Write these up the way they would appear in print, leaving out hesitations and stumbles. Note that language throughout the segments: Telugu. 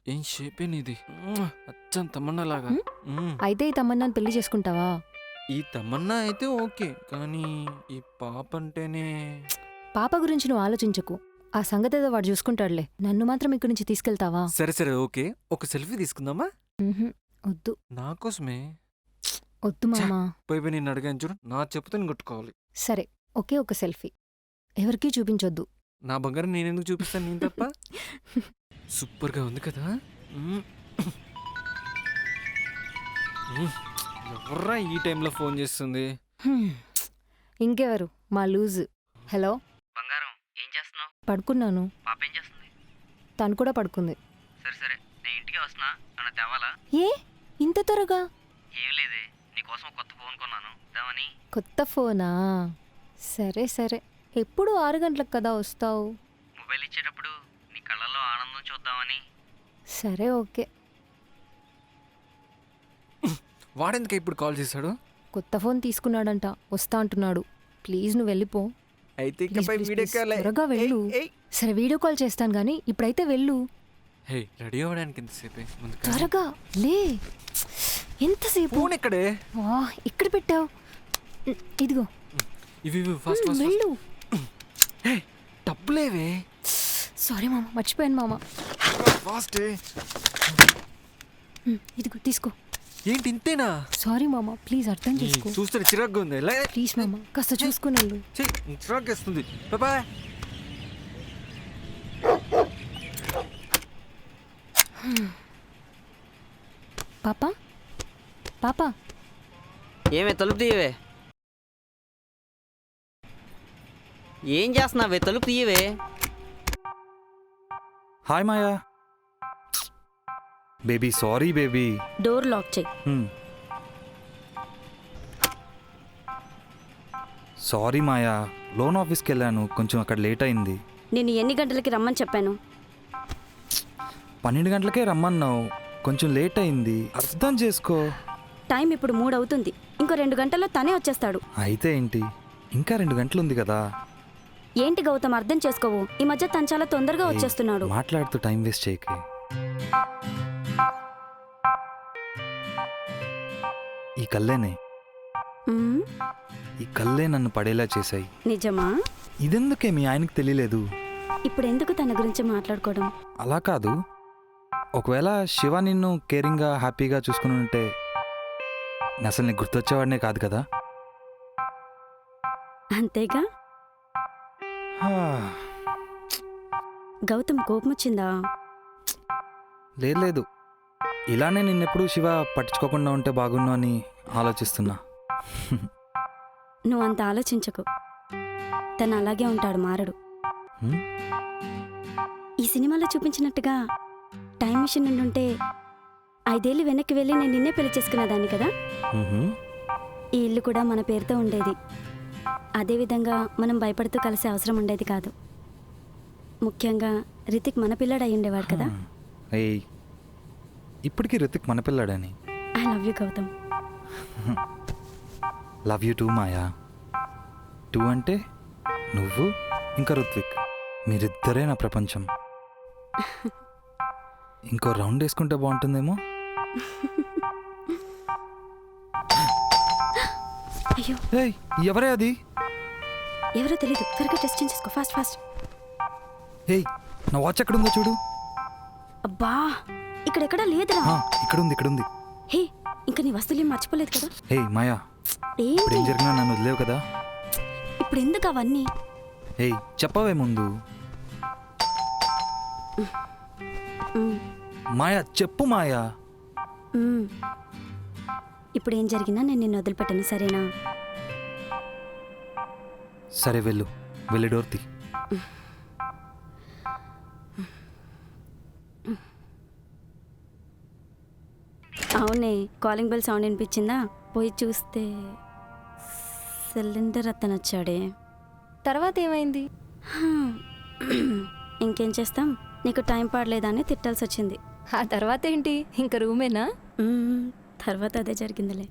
ఏం షేపే నీది అచ్చం తమన్నాలాగా. మ్మ్. అయితే ఈ తమన్నాని పెళ్లి చేసుకుంటావా? ఈ తమన్నా అయితే ఓకే, కానీ ఈ పాప అంటేనే. పాప గురించి నువ్వు ఆలోచించకు. ఆ సంగతి ఏదో వాడు చూసుకుంటాడులే. నన్ను మాత్రం ఇక్కడి నుంచి తీసుకెళ్తావా? సరే సరే ఓకే, ఒక సెల్ఫీ తీసుకుందామా? ఉహుం, వద్దు నా కోసమే. వద్దు మామా. పోయి నేను అడిగాను చూడు, నా చెప్పుతో నేను కొట్టుకోవాలి. సరే, ఒకే ఒక సెల్ఫీ. ఎవరికీ చూపించొద్దు. నా బంగారం నేనెందుకు చూపిస్తాను, నేను తప్ప. సూపర్గా ఉంది కదా. మ్మ్. మ్మ్. ఎవర్రా ఈ టైంలో ఫోన్ చేస్తుంది? హ్మ్, ఇంకెవరు? మా లూజు. హలో, బంగారం ఏం చేస్తున్నావు? పడుకున్నాను. పాప ఏం చేస్తుంది? తను కూడా పడుకుంది. సరే సరే, నేను ఇంటికి వస్తున్నా, నన్ను తేవాలా? ఏ ఇంత త్వరగా? ఏం లేదే, నీకోసం కొత్త ఫోన్ కొన్నాను దామని. కొత్త ఫోనా? సరే సరే. ఎప్పుడు 6 గంటలకు కదా వస్తావు? మొబైల్ ఇచ్చేటప్పుడు నీ కళ్ళల్లో ఆనందం చూద్దామని. సరే ఓకే. వాడెందుకు ఇప్పుడు కాల్ చేశాడు? కొత్త ఫోన్ తీసుకున్నాడంట, వస్తా అంటున్నాడు. ప్లీజ్ నువ్వు వెళ్ళిపో. అయితే ప్లీజ్, ఇకపై ప్లీజ్, వీడియో ప్లీజ్, కాల్. త్వరగా వెళ్ళు. సరే వీడియో కాల్ చేస్తాను గానీ ఇప్పుడైతే వెళ్ళు. హే, రెడీ అవ్వడానికి ఎంతసేపే? ముందు త్వరగా లే. ఎంతసేపు? ఫోన్ ఎక్కడే? వా, ఇక్కడ పెట్టావు. ఇదిగో. ఇవి ఫాస్ట్ ఫాస్ట్ వెళ్ళు. హే, డబ్బులేవే? సారీ మామ, మర్చిపోయాను మామ. ఫాస్ట్. ఇదిగో తీసుకో. ఏంటి ఇంతేనా? సారీ మామ, ప్లీజ్ అర్థం చేసుకో. చూస్తే చిరాగ్గా ఉంది. ప్లీజ్ మామ, కాస్త చూసుకుని వెళ్ళు. చిరాగ్గా బాయ్. పాపా, పాపా, ఏమే తలుపు తీయవే? ఏం చేస్తున్నావే? తలుపు తీయవే. Hi Maya. Baby sorry baby. Door lock చేయి. సారీ మాయా, లోన్ ఆఫీస్కి వెళ్ళాను, కొంచెం అక్కడ లేట్ అయింది. నేను ఎన్ని గంటలకి రమ్మని చెప్పాను? 12 గంటలకే రమ్మన్నావు, కొంచెం లేట్ అయింది, అర్థం చేసుకో. టైం ఇప్పుడు 3 అవుతుంది. ఇంకో 2 గంటల్లో తనే వచ్చేస్తాడు. అయితే ఏంటి, ఇంకా 2 గంటలు ఉంది కదా. ఏంటి గౌతమ్, అర్థం చేసుకోవు. ఈ మధ్య తను చాలా తొందరగా వచ్చేస్తున్నాడు. మాట్లాడుతూ టైం వేస్ట్ చేయకే. ఈ కళ్ళేనే, మ్మ్, ఈ కళ్ళే నన్ను పడేలా చేశాయి. నిజమా? ఇదెందుకే మీ ఆయనకి తెలియలేదు? ఇప్పుడు ఎందుకు తన గురించి మాట్లాడుకోవడం? అలా కాదు, ఒకవేళ శివ నిన్ను కేరింగ్గా హ్యాపీగా చూసుకుని ఉంటే నేను అసలు నీకు గుర్తొచ్చేవాడినే కాదు కదా. అంతేగా. హా, గౌతమ్ కోపం వచ్చిందా? లేదు, ఇలానే నిన్నెప్పుడు శివ పట్టించుకోకుండా ఉంటే బాగుండు అని ఆలోచిస్తున్నా. నువ్వు అంత ఆలోచించకు. తను అలాగే ఉంటాడు, మారడు. హ్మ్? ఈ సినిమాలో చూపించినట్టుగా టైం మిషన్ నుండి ఉంటే 5 ఏళ్ళు వెనక్కి వెళ్ళి నేను నిన్నే పెళ్లి చేసుకునేదాన్ని కదా. మ్హూ. ఈ ఇల్లు కూడా మన పేరుతో ఉండేది. అదేవిధంగా మనం భయపడుతూ కలిసే అవసరం ఉండేది కాదు. ముఖ్యంగా రితిక్ మన పిల్లాడు అయి ఉండేవాడు కదా. ఏయ్, ఇప్పటికీ రితిక్ మన పిల్లాడని. I love you Gautam. Love you too Maya. 2 అంటే నువ్వు ఇంకా రుత్విక్, మీరిద్దరే నా ప్రపంచం. ఇంకో రౌండ్ వేసుకుంటే బాగుంటుందేమో. అయ్యో, ఏయ్, ఎవరే అది? ఎవరో తెలీదు. త్వరగా టెస్ట్ చేసుకో, ఫాస్ట్ ఫాస్ట్. ఏయ్, నా వాచ్ ఎక్కడుందో చూడు. అబ్బా, ఇక్కడెక్కడా లేదురా. ఇక్కడుంది. హే, ఇంకా నీ వస్తువులేం మర్చిపోలేదు కదా. ఏయ్ మాయా, ఇప్పుడు ఏం ఏంటి జరిగినా నన్ను వదిలేవు కదా. ఇప్పుడు ఎందుకు అవన్నీ? ఏయ్, చెప్పవే ముందు. మ్మ్, మాయా చెప్పు మాయా. మ్మ్. ఇప్పుడు ఏం జరిగినా నేను నిన్ను వదిలిపెట్టను, సరేనా? సరే వెళ్ళి డోర్ తీ. అవునే, కాలింగ్ బెల్ సౌండ్ వినిపించిందా? పోయి చూస్తే సిలిండర్ అతను వచ్చాడే. తర్వాత ఏమైంది? ఇంకేం చేస్తాం, నీకు టైం పడలేదని తిట్టాల్సి వచ్చింది. ఆ తర్వాత ఏంటి, ఇంక రూమేనా? తర్వాత అదే జరిగిందిలే.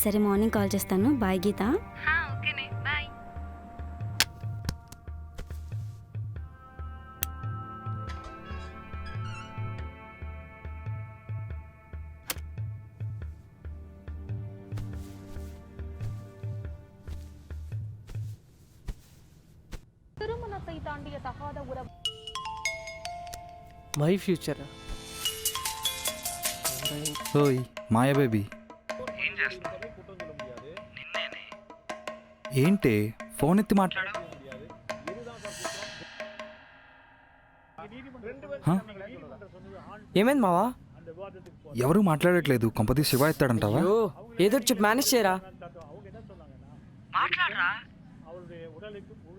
సరే, మార్నింగ్ కాల్ చేస్తాను. బాయ్ గీత. My future. ఓయ్ మాయా బేబీ, ఏం చేస్తున్నావు? నిన్నేనే. ఏంటి ఫోన్ ఎత్తి మాట్లాడు. ఏమైంది మావా? ఎవరు మాట్లాడట్లేదు, కొంపతీసి శివ ఎత్తాడంటావా? అయ్యో ఏదో ఒకటి చెప్పి మేనేజ్ చేయరా. మాట్లాడరా.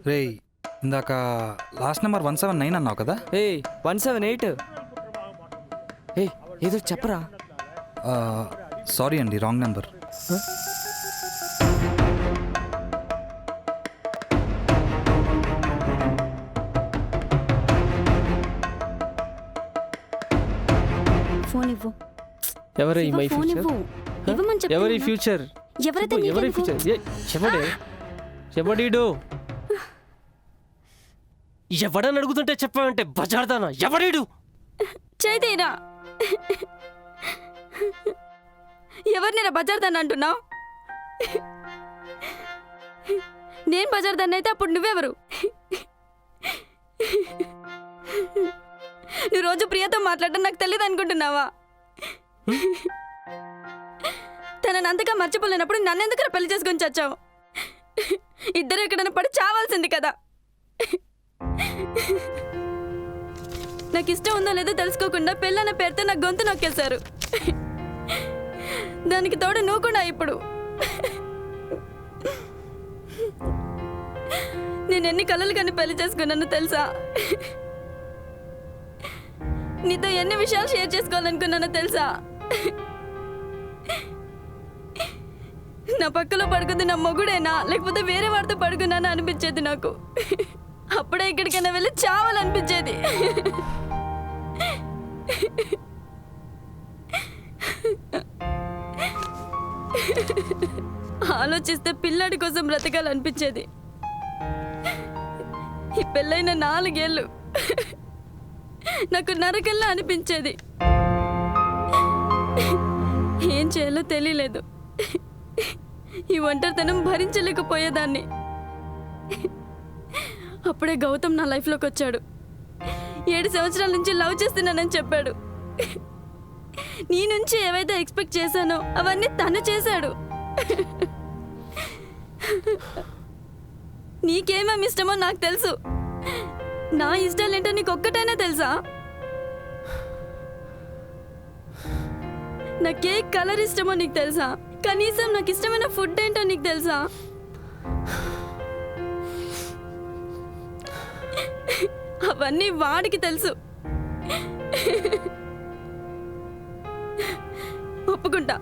రేయ్, ఇందాక లాస్ట్ నెంబర్ 179 అన్నావు కదా? 178. ఏదో ఒకటి చెప్పరా. సారీ అండి, రాంగ్ నెంబర్. ఫోన్ ఇవ్వు. ఎవరు ఈ శివ, మై ఫోన్ ఫ్యూచర్? ఇవ్వు. ఇవ్వమని ఎవరి చెప్తున్నా. ఫ్యూచర్? ఎవరైతే ఎవరి నీకెందుకు? ఫ్యూచర్? ఎవడే ఎవడీడు? ఎవడని అడుగుతుంటే చెప్పావంటే బజార్దానా? ఎవడీడు? చైతీరా, ఎవరిని బజార్దాన్ని అంటున్నావు? నేను బజార్దాన్ని అయితే అప్పుడు నువ్వెవరు? నువ్వు రోజు ప్రియతో మాట్లాడడం నాకు తెలియదు అనుకుంటున్నావా? తనని అంతగా మర్చిపోలేనప్పుడు నన్నెందుకు పెళ్లి చేసుకొని చచ్చావు? ఇద్దరు ఎక్కడైనా పడి చావాల్సింది కదా. నాకు ఇష్టం ఉందో లేదో తెలుసుకోకుండా పెళ్ళన్న పేరుతో నా గొంతు నొక్కేశారు. దానికి తోడు నువ్వు కూడా ఇప్పుడు. నేను ఎన్ని కలలు కానీ పెళ్లి చేసుకున్నాను తెలుసా? నీతో ఎన్ని విషయాలు షేర్ చేసుకోవాలనుకున్నానో తెలుసా? నా పక్కలో పడుకుంది నా మొగుడేనా లేకపోతే వేరే వాడితో పడుకున్నానా అనిపించేది నాకు. అప్పుడే ఎక్కడికైనా వెళ్ళి చావాలనిపించేది. ఆలోచిస్తే పిల్లాడి కోసం బ్రతకాలనిపించేది. ఈ పెళ్ళైన 4 ఏళ్ళు నాకు నరకల్లా అనిపించేది. ఏం చేయాలో తెలియలేదు. ఈ ఒంటరితనం భరించలేకపోయేదాన్ని. అప్పుడే గౌతమ్ నా లైఫ్లోకి వచ్చాడు. 7 సంవత్సరాల నుంచి లవ్ చేస్తున్నానని చెప్పాడు. నీ నుంచి ఏవైతే ఎక్స్పెక్ట్ చేశానో అవన్నీ తను చేశాడు. నీకేమేమి ఇష్టమో నాకు తెలుసు. నా ఇష్టాలేంటో నీకు ఒక్కటైనా తెలుసా? నా కేక్ కలర్ ఇష్టమో నీకు తెలుసా? కనీసం నాకు ఇష్టమైన ఫుడ్ ఏంటో నీకు తెలుసా? అవన్నీ వాడికి తెలుసు. ఒప్పుకుంటా,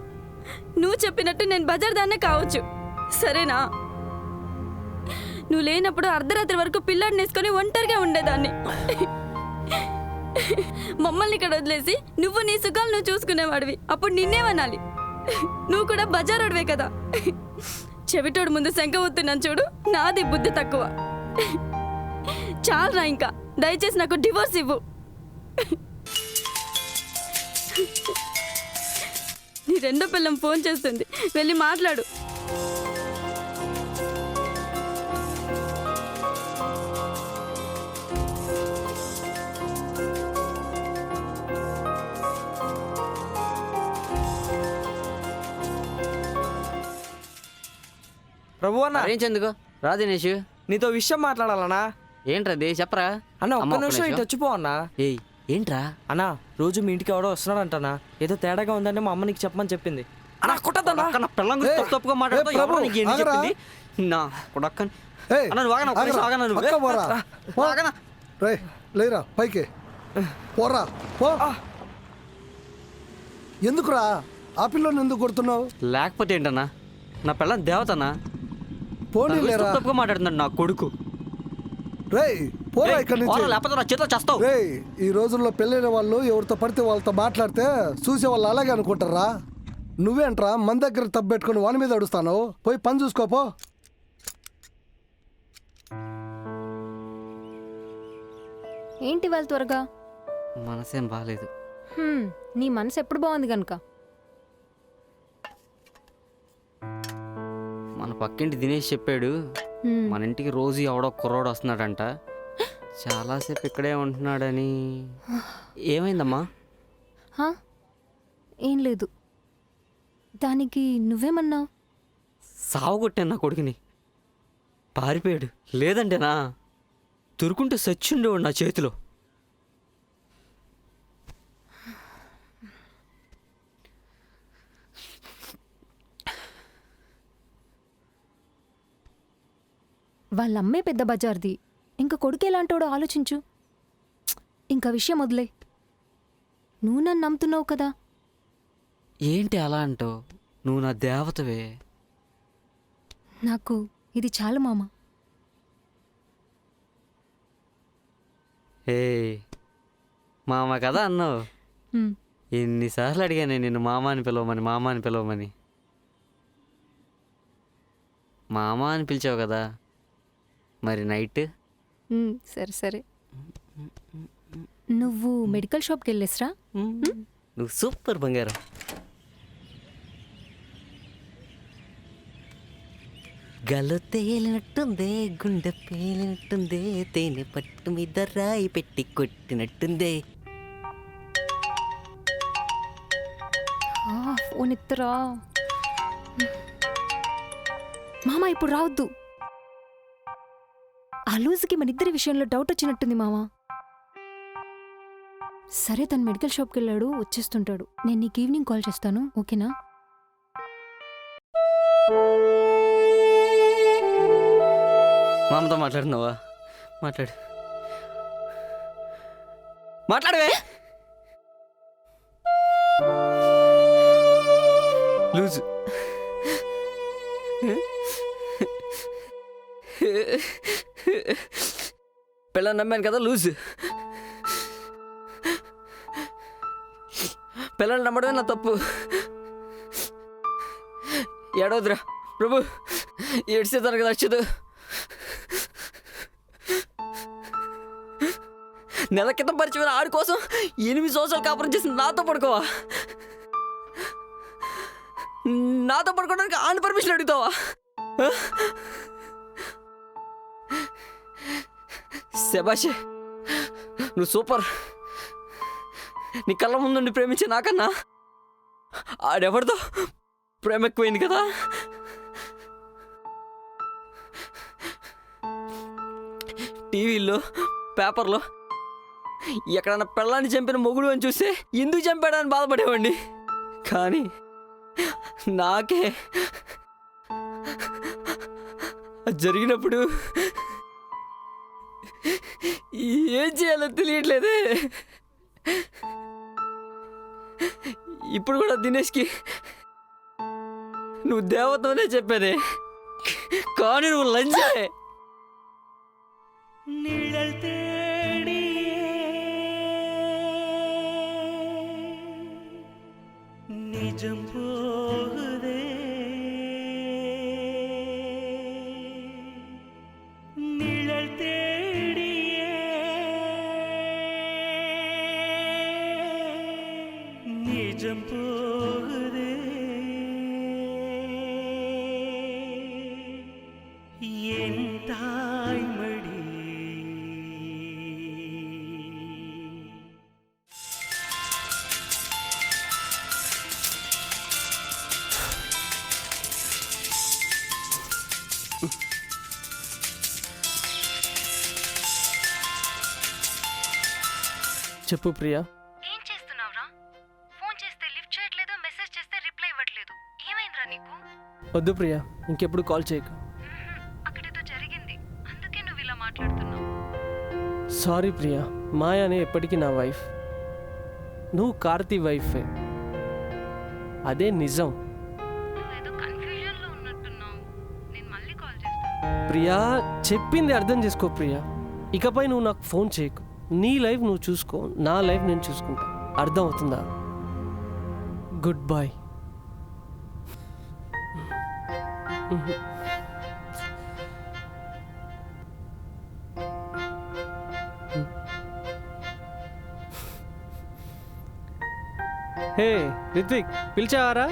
నువ్వు చెప్పినట్టు నేను బజార్ దాన్నే కావచ్చు, సరేనా? నువ్వు లేనప్పుడు అర్ధరాత్రి వరకు పిల్లాడిని వేసుకొని ఒంటరిగా ఉండేదాన్ని. మమ్మల్ని ఇక్కడ వదిలేసి నువ్వు నీ సుఖాలు నువ్వు చూసుకునేవాడివి. అప్పుడు నిన్నేమనాలి? నువ్వు కూడా బజారోడివే కదా. చెవిటోడు ముందు శంక ఊతున్నాను చూడు, నాది బుద్ధి తక్కువ. చాలరా, ఇంకా దయచేసి నాకు డివోర్స్ ఇవ్వు. నీ రెండో పిల్లం ఫోన్ చేస్తుంది, వెళ్ళి మాట్లాడు. ప్రభు అన్న, ఏంచెందుకు రా దినేష్, నీతో విషయం మాట్లాడాలన్నా. ఏంట్రది చెప్పరా. అన్న అమ్మ, ఒక్క ఒక్క నిమిషం నిమిషం. ఇటు వచ్చిపో అన్నా. ఏయ్ ఏంట్రా. అన్నా, రోజు మీ ఇంటికి ఎవడో వస్తున్నాడంటనా, ఏదో తేడాగా ఉందంటే మా అమ్మ నీకు చెప్పమని చెప్పింది. అన్నా కొట్టద్దన్నా. నా పిల్లం గురించి తప్పుగా మాట్లాడుతూ ఎవరో నీకు ఎన్ని చెప్పింది? నా కొడక్కని అన్న నువ్వు ఆగనా, ఒక్క నిమిషం ఆగనా నువ్వు. ఆగనా. రే లేరా పైకి పోరా పో. ఎందుకురా ఆ పిల్లని ఎందుకు కొడుతున్నావు? లేకపోతే ఏంటన్నా, నా పిల్లం దేవతనా. పోనీ లేరా. తప్పుగా మాట్లాడుతున్నాడు నా కొడుకు. రే పోరా ఇక్కడి నుంచి. లేకపోతే నా చేతిలో చేస్తావు. రే ఈ రోజుల్లో పెళ్ళైన వాళ్ళు ఎవరితో పడితే వాళ్ళతో మాట్లాడితే చూసే వాళ్ళు అలాగే అనుకుంటారా? నువ్వేంట్రా మన దగ్గర తబ్బెట్టుకుని వాని మీద అడుస్తాను. పోయి పని చూసుకోపో. ఏంటి వాళ్ళు త్వరగా? మనసేం బాగాలేదు. నీ మనసు ఎప్పుడు బాగుంది కనుక. మన పక్కింటి దినేష్ చెప్పాడు, మన ఇంటికి రోజు ఎవడో కుర్రోడు వస్తున్నాడంట. చాలాసేపు ఇక్కడే ఉంటున్నాడని. ఏమైందమ్మా? హా? ఏం లేదు. దానికి నువ్వేమన్నావు? సావగొట్టాను నా కొడుకుని. పారిపోయాడు. లేదంటేనా దొరుకుంటే సచ్చుండేవాడు నా చేతిలో. వాళ్ళమ్మే పెద్ద బజార్ది. ఇంకా కొడుకు ఎలాంటోడో ఆలోచించు. ఇంకా విషయం వదిలే. నువ్వు నన్ను నమ్ముతున్నావు కదా. ఏంటి అలా అంటావు? నువ్వు నా దేవతవే. నాకు ఇది చాలు మామ. ఏ మామ కదా అన్నావు. హ్మ్. ఎన్నిసార్లు అడిగాను నిన్ను మామ అని పిలవమని, మామ అని పిలవమని. మామ అని పిలిచావు కదా. మరి నైట్ సరే సరే. నువ్వు మెడికల్ షాప్కి వెళ్ళేసరా? నువ్వు సూపర్ బంగారం. గలో తేలినట్టుందే, గుండె పేలినట్టుందే, తేనె పట్టు మీద రాయి పెట్టి కొట్టినట్టుందే. ఫోన్ ఎత్తురా మామ. ఇప్పుడు రావద్దు. ఆ లూజుకి మన ఇద్దరి విషయంలో డౌట్ వచ్చినట్టుంది మామ. సరే, తను మెడికల్ షాప్కి వెళ్ళాడు, వచ్చేస్తుంటాడు. నేను నీకు ఈవినింగ్ కాల్ చేస్తాను, ఓకేనా? మామతో మాట్లాడుతున్నావా? మాట్లాడవే. లూజు పిల్లని నమ్మాను కదా. లూజు పిల్లల్ని నమ్మడమే నా తప్పు. ఏడవద్దురా ప్రభు, ఏడ్చే తనకు నచ్చదు. నెల క్రితం పరిచయం ఆడి కోసం 8 సంవత్సరాలు కాపురం చేసి నాతో పడుకోవా? నాతో పడుకోవడానికి ఆడి పర్మిషన్ అడుగుతావా? శబాషే, నువ్వు సూపర్. నీ కళ్ళ ముందుండి ప్రేమించే నాకన్నా ఆడెవరితో ప్రేమ ఎక్కువైంది కదా. టీవీలో, పేపర్లో ఎక్కడన్నా పెళ్ళాన్ని చంపిన మొగుడు అని చూస్తే ఎందుకు చంపాడని బాధపడేవాడిని. కానీ నాకే జరిగినప్పుడు ఏం చేయాలో తెలియట్లేదే. ఇప్పుడు కూడా దినేష్కి నువ్వు దేవతోనే చెప్పేదే, కానీ నువ్వు లంచే. నిழல் தேடியே நிஜம் போகுதே, நிழல் தேடியே நிஜம் போகுதே, என் தாய்மடி. చెప్పు ప్రియా. ఏం చేస్తున్నావురా? ఫోన్ చేస్తే లిఫ్ట్ చేయట్లేదు, మెసేజ్ చేస్తే రిప్లై ఇవ్వట్లేదు. ఏమైందిరా నీకు? వద్దు ప్రియా, ఇంకెప్పుడు కాల్ చేయకు. అక్కడేదో జరిగింది, అందుకే నువ్వు ఇలా మాట్లాడుతున్నావు. సారీ ప్రియా, మాయానే ఎప్పటికీ నా వైఫ్. నువ్వు కార్తీ వైఫే, అదే నిజం. నువ్వేదో కన్ఫ్యూజన్లో ఉన్నట్టున్నావు. నేను మళ్ళీ కాల్ చేస్తాను. ప్రియా, చెప్పింది అర్థం చేసుకో ప్రియా. ఇకపై నువ్వు నాకు ఫోన్ చేయకు. నీ లైఫ్ నువ్వు చూసుకో, నా లైఫ్ నేను చూసుకుంటా. అర్థం అవుతుందా? Goodbye. హే రిత్విక్, పిలిచావారా?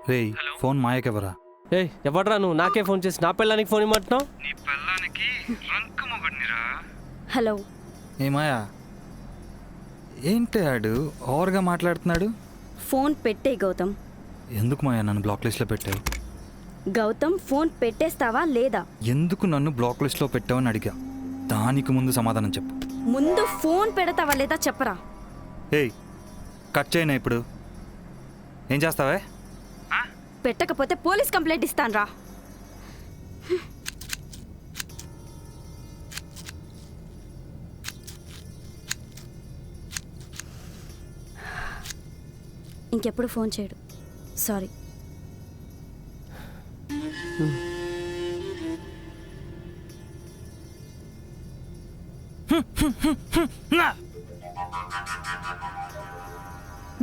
రేయ్ ఫోన్ మాయకెవరా? ఏయ్ ఎవడ్రా నువ్వు నాకే ఫోన్ చేసి నా పిల్లానికి ఫోన్ ఇమ్మంటున్నావు? నీ పిల్లానికి రంకు మొగడ్నిరా. హలో. ఏ మాయా, ఏంటి ఆడు ఓవర్గా మాట్లాడుతున్నాడు? ఫోన్ పెట్టే గౌతమ్. ఎందుకు మాయా నన్ను బ్లాక్ లిస్ట్లో పెట్టావు? గౌతమ్ ఫోన్ పెట్టేస్తావా లేదా? ఎందుకు నన్ను బ్లాక్ లిస్ట్లో పెట్టావని అడిగా. దానికి ముందు సమాధానం చెప్పు. ముందు ఫోన్ పెడతావా లేదా చెప్పరా. ఏయ్ కట్ చేయనా ఇప్పుడు? ఏం చేస్తావే? పెట్టకపోతే పోలీస్ కంప్లైంట్ ఇస్తాను రా. ఇంకెప్పుడు ఫోన్ చేయడు. సారీ.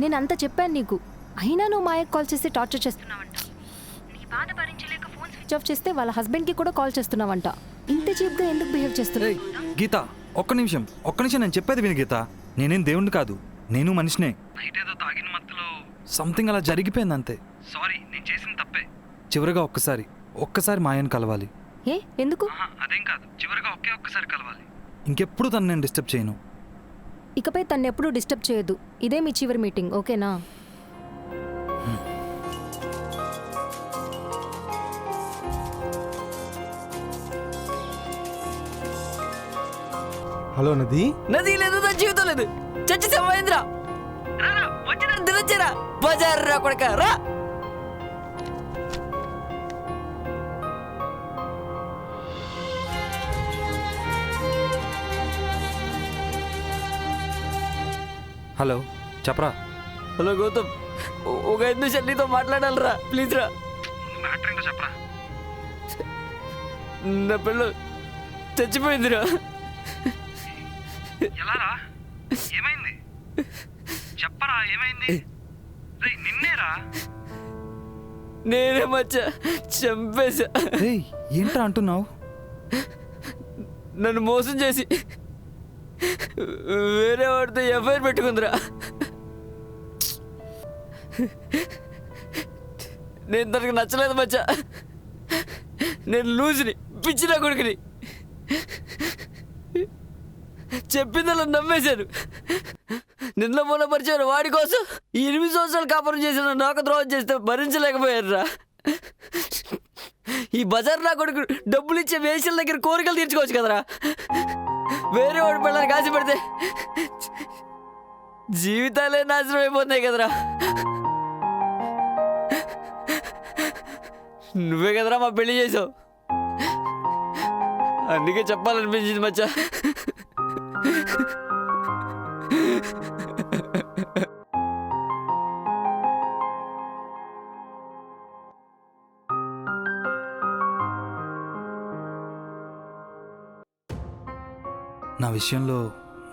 నేను అంత చెప్పాను నీకు, అయినా నువ్వు మాయకు కాల్ చేసి టార్చర్ చేస్తున్నావంట. నీ బాధ భరించలేక ఫోన్ స్విచ్ ఆఫ్ చేస్తే వాళ్ళ హస్బెండ్కి కూడా కాల్ చేస్తున్నావంట. ఇంత చీప్గా ఎందుకు బిహేవ్ చేస్తున్నావు? గీత ఒక్క నిమిషం నేను చెప్పేది విను గీత. నేనేం దేవుణ్ణి కాదు, నేను మనిషినే. సంథింగ్ అలా జరిగిపోయింది అంతే. సారీ, నేను చేసిన తప్పే. చివరిగా ఒక్కసారి మాయను కలవాలి. ఏ ఎందుకు? అదేం కాదు, చివరిగా ఒక్కసారి కలవాలి. ఇంకెప్పుడు తను నేను డిస్టర్బ్ చేయను. ఇకపై తను ఎప్పుడూ డిస్టర్బ్ చేయొద్దు. ఇదే మీ చివరి మీటింగ్, ఓకేనా? హలో నది. నది లేదు, నా జీవితం లేదు. చచ్చి మహేంద్ర వచ్చారా బజార్ రా కొడక రా. హలో చెప్పరా. హలో గౌతమ్, ఒక 5 నిమిషాలు నీతో మాట్లాడాలరా, ప్లీజ్ రా. చెప్పరా. నా పిల్ల చచ్చిపోయిందిరా. ఎలారా? ఏమైంది? చెప్పరా ఏమైంది? నిన్నేరా? నేనే మచ్చ చంపేశా. ఏంట్రా అంటున్నావు? నన్ను మోసం చేసి వేరే వాడితో ఎఫ్ఐఆర్ పెట్టుకుందిరా. నేను తనకు నచ్చలేదు మచ్చ. నేను లూజ్ని, పిచ్చినా కొడుకుని. చెప్పిందలా నమ్మేశాను. నిన్న మొన్న పరిచయం వాడి కోసం 8 సంవత్సరాలు కాపురం చేసిన నాకు ద్రోహం చేస్తే భరించలేకపోయారు రా. ఈ బజార్ నా కొడుకు డబ్బులు ఇచ్చే వేషల దగ్గర కోరికలు తీర్చుకోవచ్చు కదరా. వేరే వాడి పిల్లలు కాసి పెడితే జీవితాలే నాశనం అయిపోతున్నాయి కదరా. నువ్వే కదరా మా పెళ్లి చేసావు. అందుకే చెప్పాలనిపించింది మచ్చా. నా విషయంలో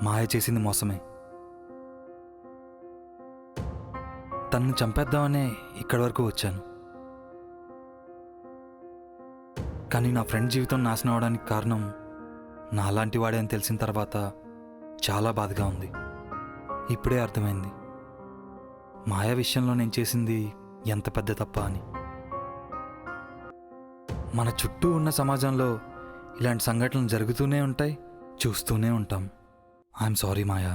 మాయ చేసింది మోసమే. తనని చంపేద్దామనే ఇక్కడి వరకు వచ్చాను. కానీ నా ఫ్రెండ్ జీవితం నాశనం అవడానికి కారణం నాలాంటి వాడే అని తెలిసిన తర్వాత చాలా బాధగా ఉంది. ఇప్పుడే అర్థమైంది మాయ విషయంలో నేను చేసింది ఎంత పెద్ద తప్ప అని. మన చుట్టూ ఉన్న సమాజంలో ఇలాంటి సంఘటనలు జరుగుతూనే ఉంటాయి, చూస్తూనే ఉంటాం. I'm sorry Maya.